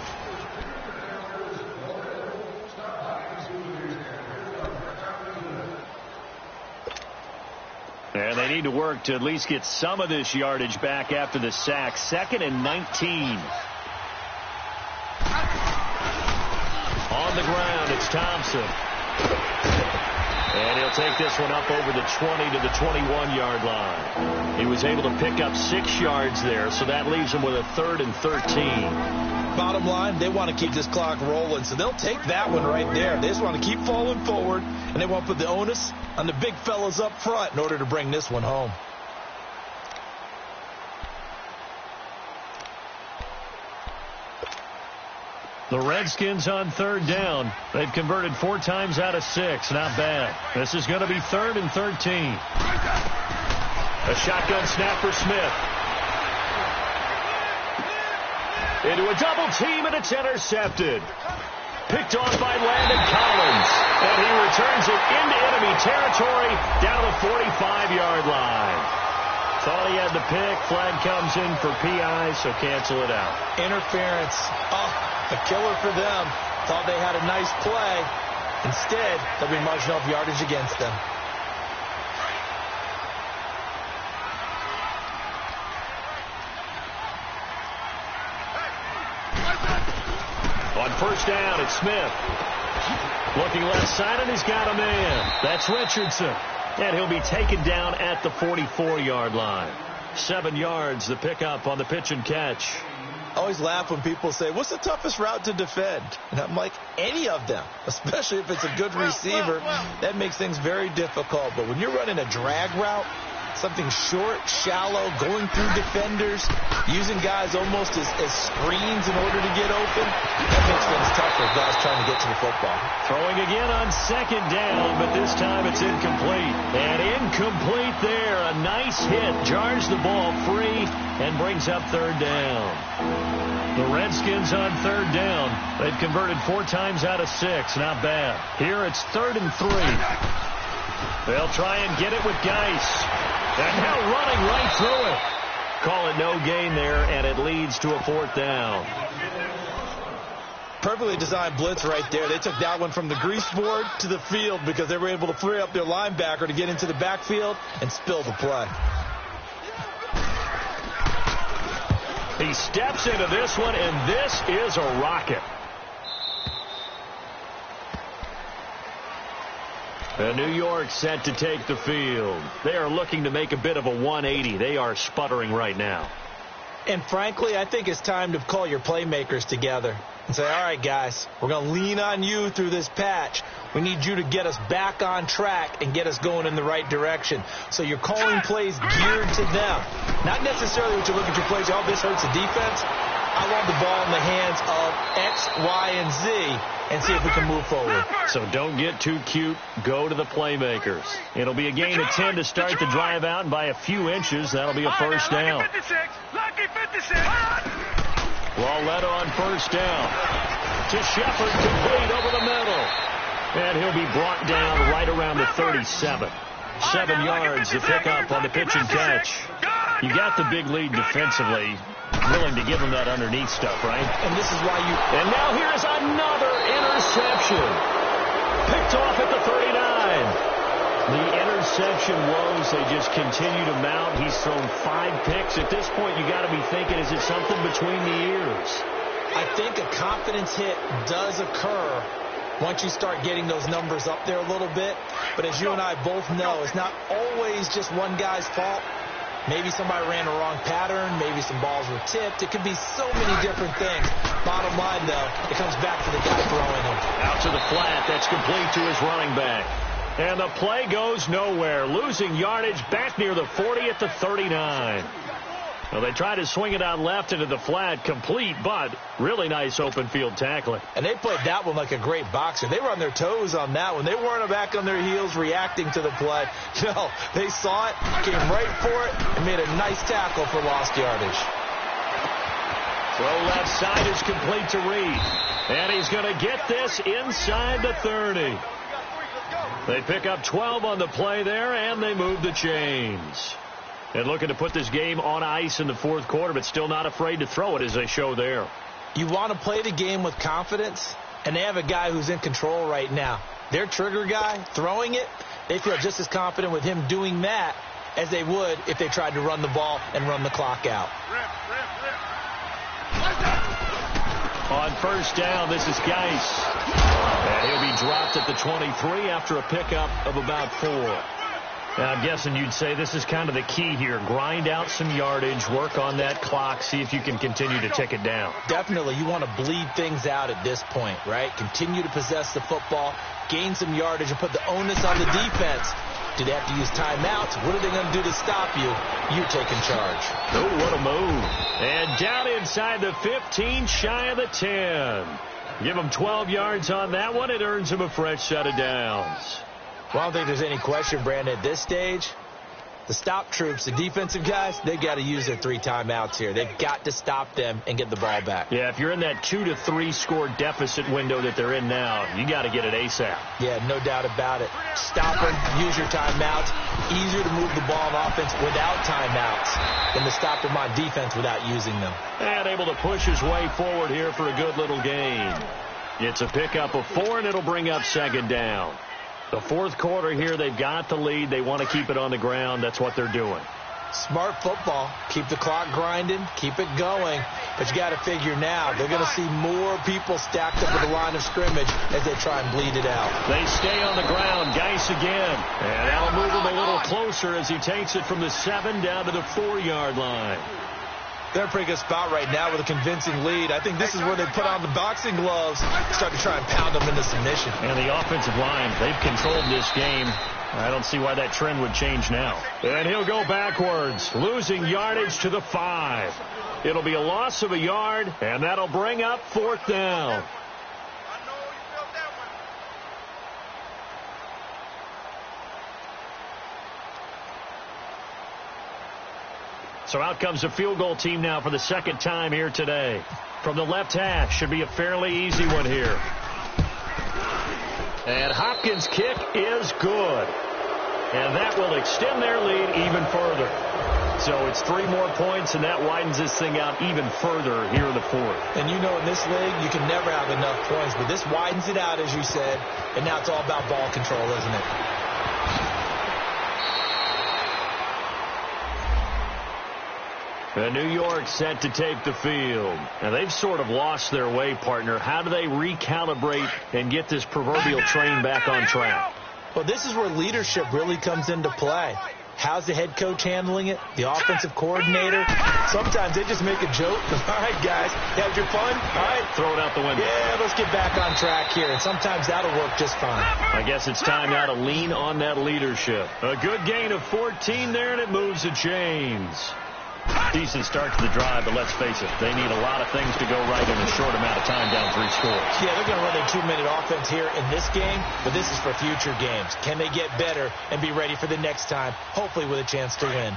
And they need to work to at least get some of this yardage back after the sack. 2nd and 19. On the ground, it's Thompson. And he'll take this one up over the 20 to the 21-yard line. He was able to pick up 6 yards there, so that leaves him with a 3rd and 13. Bottom line, they want to keep this clock rolling, so they'll take that one right there. They just want to keep falling forward, and they want to put the onus on the big fellas up front in order to bring this one home. The Redskins on 3rd down. They've converted 4 times out of 6. Not bad. This is going to be 3rd and 13. A shotgun snap for Smith. Into a double team, and it's intercepted. Picked off by Landon Collins. And he returns it into enemy territory down to the 45-yard line. Thought he had the pick. Flag comes in for PI, so cancel it out. Interference. Oh. A killer for them. Thought they had a nice play. Instead, they'll be marginal of yardage against them. On 1st down, it's Smith. Looking left side, and he's got a man. That's Richardson. And he'll be taken down at the 44-yard line. 7 yards, the pickup on the pitch and catch. I always laugh when people say, what's the toughest route to defend? And I'm like, any of them, especially if it's a good receiver. That makes things very difficult. But when you're running a drag route, something short, shallow, going through defenders, using guys almost as screens in order to get open, that makes things tough for guys trying to get to the football. Throwing again on 2nd down, but this time it's incomplete. And incomplete there. A nice hit. Jars the ball free and brings up 3rd down. The Redskins on 3rd down. They've converted 4 times out of 6. Not bad. Here it's 3rd and 3. They'll try and get it with Geis. And now running right through it. Call it no gain there, and it leads to a 4th down. Perfectly designed blitz right there. They took that one from the grease board to the field because they were able to free up their linebacker to get into the backfield and spill the play. He steps into this one, and this is a rocket. And New York set to take the field. They are looking to make a bit of a 180. They are sputtering right now. And frankly, I think it's time to call your playmakers together and say, all right, guys, we're going to lean on you through this patch. We need you to get us back on track and get us going in the right direction. So you're calling plays geared to them. Not necessarily what you look at your plays, oh, this hurts the defense. I want the ball in the hands of X, Y, and Z and see if we can move forward. So don't get too cute. Go to the playmakers. It'll be a gain of 10 to start the drive out, and by a few inches, that'll be a first down. Lucky 56. Walletta on first down. To Shepard, complete over the middle. And he'll be brought down right around the 37. 7 yards to pick up on the pitch and catch. You got the big lead defensively. Willing to give him that underneath stuff, right? And this is why you... And now here's another interception. Picked off at the 39. The interception woes, they just continue to mount. He's thrown 5 picks. At this point, you got to be thinking, is it something between the ears? I think a confidence hit does occur once you start getting those numbers up there a little bit. But as you and I both know, it's not always just one guy's fault. Maybe somebody ran a wrong pattern. Maybe some balls were tipped. It could be so many different things. Bottom line, though, it comes back to the guy throwing them. Out to the flat. That's complete to his running back. And the play goes nowhere. Losing yardage back near the 40 at the 39. Well, they tried to swing it out left into the flat, complete, but really nice open field tackling. And they played that one like a great boxer. They were on their toes on that one. They weren't back on their heels reacting to the play. No, they saw it, came right for it, and made a nice tackle for lost yardage. Throw left side is complete to Reed. And he's going to get this inside the 30. They pick up 12 on the play there, and they move the chains. And looking to put this game on ice in the fourth quarter, but still not afraid to throw it as they show there. You want to play the game with confidence, and they have a guy who's in control right now. Their trigger guy, throwing it, they feel just as confident with him doing that as they would if they tried to run the ball and run the clock out. On first down, this is Geis. And he'll be dropped at the 23 after a pickup of about 4. Now, I'm guessing you'd say this is kind of the key here. Grind out some yardage, work on that clock, see if you can continue to tick it down. Definitely. You want to bleed things out at this point, right? Continue to possess the football, gain some yardage, and put the onus on the defense. Do they have to use timeouts? What are they going to do to stop you? You're taking charge. Oh, what a move. And down inside the 15, shy of the 10. Give them 12 yards on that one. It earns them a fresh set of downs. Well, I don't think there's any question, Brandon, at this stage. The stop troops, the defensive guys, they got to use their 3 timeouts here. They've got to stop them and get the ball back. Yeah, if you're in that 2 to 3 score deficit window that they're in now, you got to get it ASAP. Yeah, no doubt about it. Stop them, use your timeouts. Easier to move the ball on offense without timeouts than to stop them on defense without using them. And able to push his way forward here for a good little gain. It's a pickup of 4, and it'll bring up second down. The fourth quarter here, they've got the lead. They want to keep it on the ground. That's what they're doing. Smart football. Keep the clock grinding. Keep it going. But you got to figure now, they're going to see more people stacked up at the line of scrimmage as they try and bleed it out. They stay on the ground. Geis again. And that'll move him a little closer as he takes it from the 7 down to the 4-yard line. They're in a pretty good spot right now with a convincing lead. I think this is where they put on the boxing gloves, start to try and pound them into submission. And the offensive line, they've controlled this game. I don't see why that trend would change now. And he'll go backwards, losing yardage to the 5. It'll be a loss of a yard, and that'll bring up 4th down. So out comes the field goal team now for the second time here today. From the left hash, should be a fairly easy one here. And Hopkins' kick is good. And that will extend their lead even further. So it's 3 more points, and that widens this thing out even further here in the 4th. And you know in this league, you can never have enough points, but this widens it out, as you said, and now it's all about ball control, isn't it? And New York set to take the field. Now, they've sort of lost their way, partner. How do they recalibrate and get this proverbial train back on track? Well, this is where leadership really comes into play. How's the head coach handling it? The offensive coordinator? Sometimes they just make a joke. All right, guys, you had your fun? All right. Throw it out the window. Yeah, let's get back on track here. And sometimes that'll work just fine. I guess it's time now to lean on that leadership. A good gain of 14 there, and it moves the chains. Decent start to the drive, but let's face it, they need a lot of things to go right in a short amount of time, down 3 scores. Yeah, they're going to run a 2-minute offense here in this game, but this is for future games. Can they get better and be ready for the next time, hopefully with a chance to win?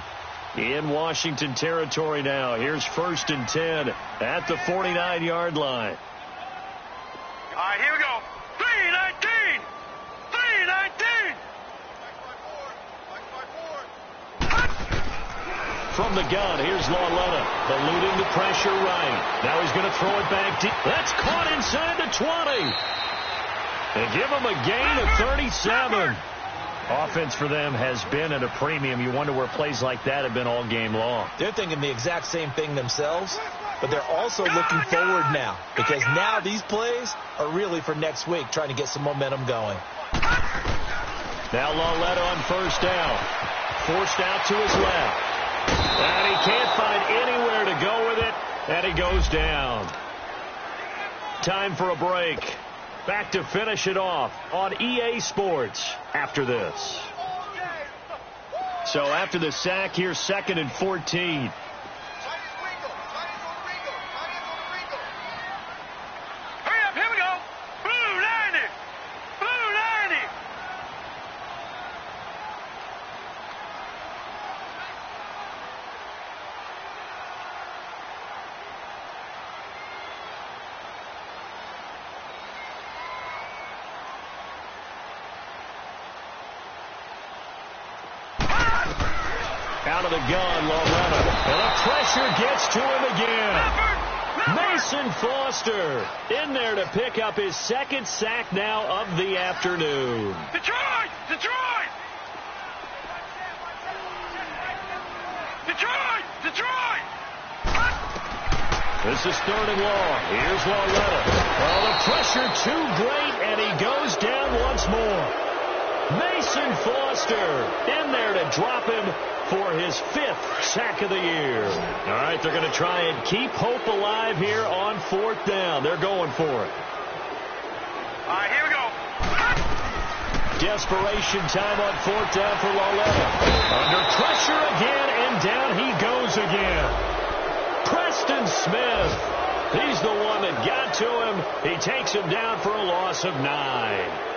In Washington territory now. Here's 1st and 10 at the 49-yard line. All right, here we go. 3-19. 3-19. From the gun, here's Lauletta, eluding the pressure right. Now he's going to throw it back deep. That's caught inside the 20. And give him a gain of 37. Offense for them has been at a premium. You wonder where plays like that have been all game long. They're thinking the exact same thing themselves, but they're also looking forward now, because now these plays are really for next week, trying to get some momentum going. Now Lauletta on 1st down. Forced out to his left. And he can't find anywhere to go with it, and he goes down. Time for a break. Back to finish it off on EA Sports after this. So after the sack, here's 2nd and 14. Hurry up, here we go. Blue 90. Blue 90. Out of the gun, Lauletta. And the pressure gets to him again. Mason Foster in there to pick up his 2nd sack now of the afternoon. Detroit! Detroit! Detroit! Detroit! This is 3rd and long. Here's Lauletta. Oh, the pressure too great, and he goes down once more. Mason Foster in there to drop him for his 5th sack of the year. All right, they're going to try and keep hope alive here on 4th down. They're going for it. All right, here we go. Desperation time on 4th down for Lauletta. Under pressure again, and down he goes again. Preston Smith. He's the one that got to him. He takes him down for a loss of 9.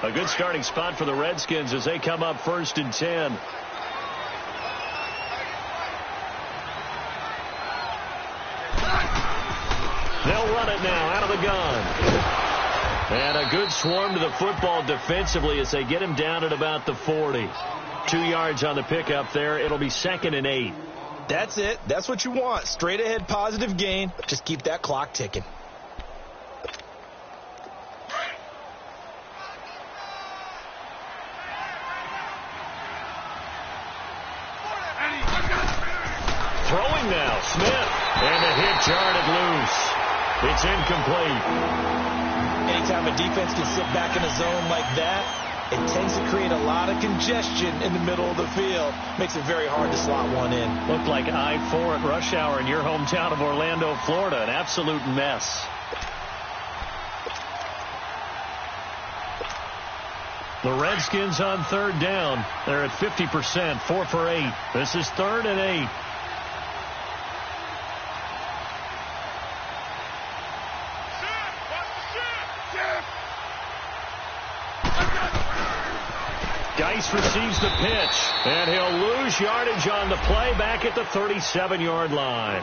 A good starting spot for the Redskins as they come up 1st and 10. They'll run it now out of the gun. And a good swarm to the football defensively as they get him down at about the 40. 2 yards on the pickup there. It'll be 2nd and 8. That's it. That's what you want. Straight ahead positive gain. Just keep that clock ticking. Throwing now, Smith, and the hit jarred loose. It's incomplete. Anytime a defense can sit back in a zone like that, it tends to create a lot of congestion in the middle of the field. Makes it very hard to slot one in. Looked like I-4 at rush hour in your hometown of Orlando, Florida. An absolute mess. The Redskins on 3rd down. They're at 50%, 4 for 8. This is 3rd and 8. Geis receives the pitch, and he'll lose yardage on the play back at the 37-yard line.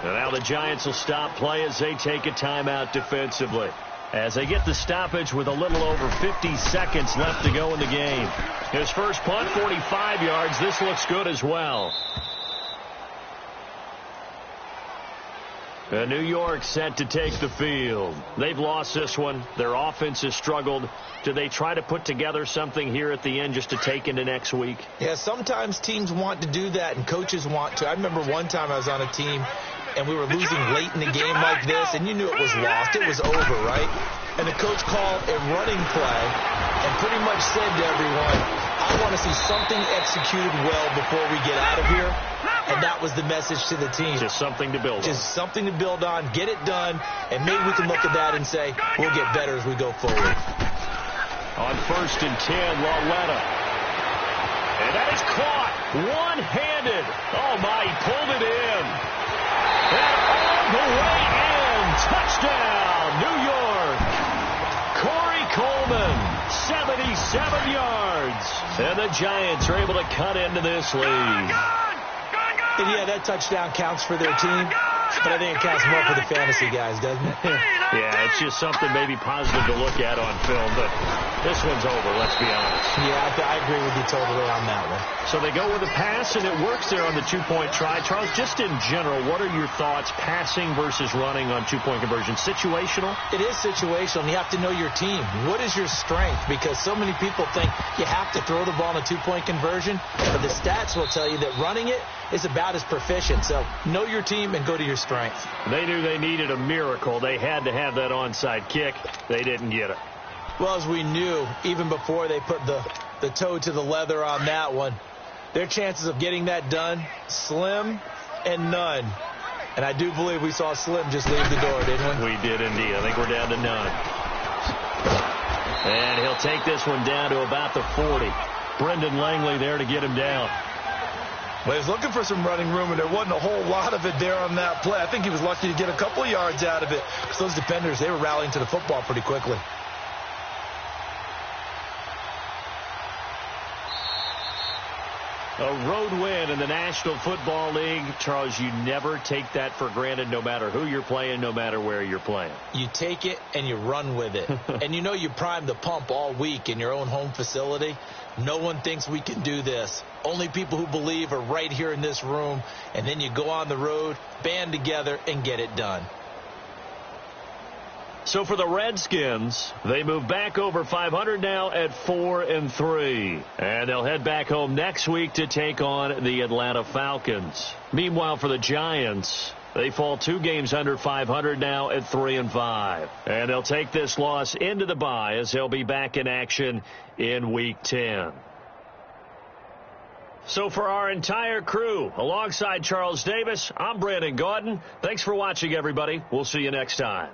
And now the Giants will stop play as they take a timeout defensively. As they get the stoppage with a little over 50 seconds left to go in the game. His first punt, 45 yards. This looks good as well. And New York set to take the field. They've lost this one. Their offense has struggled. Do they try to put together something here at the end just to take into next week? Yeah, sometimes teams want to do that and coaches want to. I remember one time I was on a team and we were losing late in the game like this, and you knew it was lost. It was over, right? And the coach called a running play and pretty much said to everyone, I want to see something executed well before we get out of here. And that was the message to the team. Just something to build on. Just something to build on, get it done, and maybe we can look at that and say, we'll get better as we go forward. On 1st and 10, Lauletta. And that is caught. One-handed. Oh, my, he pulled it in. And all the way in. Touchdown, New York. Corey Coleman, 77 yards. And the Giants are able to cut into this lead. And yeah, that touchdown counts for their team, but I think it counts more for the fantasy guys, doesn't it? Yeah, it's just something maybe positive to look at on film, but this one's over, let's be honest. Yeah, I agree with you totally on that one. So they go with a pass, and it works there on the two-point try. Charles, just in general, what are your thoughts, passing versus running on two-point conversion? Situational? It is situational, and you have to know your team. What is your strength? Because so many people think you have to throw the ball in a two-point conversion, but the stats will tell you that running it is about as proficient. So know your team and go to your strength. They knew they needed a miracle. They had to have that onside kick. They didn't get it. Well, as we knew, even before they put the toe to the leather on that one, their chances of getting that done, slim and none. And I do believe we saw Slim just leave the door, didn't we? We did indeed. I think we're down to none. And he'll take this one down to about the 40. Brendan Langley there to get him down. Well, he was looking for some running room, and there wasn't a whole lot of it there on that play. I think he was lucky to get a couple of yards out of it, because those defenders, they were rallying to the football pretty quickly. A road win in the National Football League. Charles, you never take that for granted, no matter who you're playing, no matter where you're playing. You take it and you run with it. And you know you primed the pump all week in your own home facility. No one thinks we can do this. Only people who believe are right here in this room. And then you go on the road, band together, and get it done. So for the Redskins, they move back over 500 now at 4-3. And they'll head back home next week to take on the Atlanta Falcons. Meanwhile, for the Giants, they fall 2 games under 500 now at 3-5. And they'll take this loss into the bye as they'll be back in action in Week 10. So for our entire crew, alongside Charles Davis, I'm Brandon Gaudin. Thanks for watching, everybody. We'll see you next time.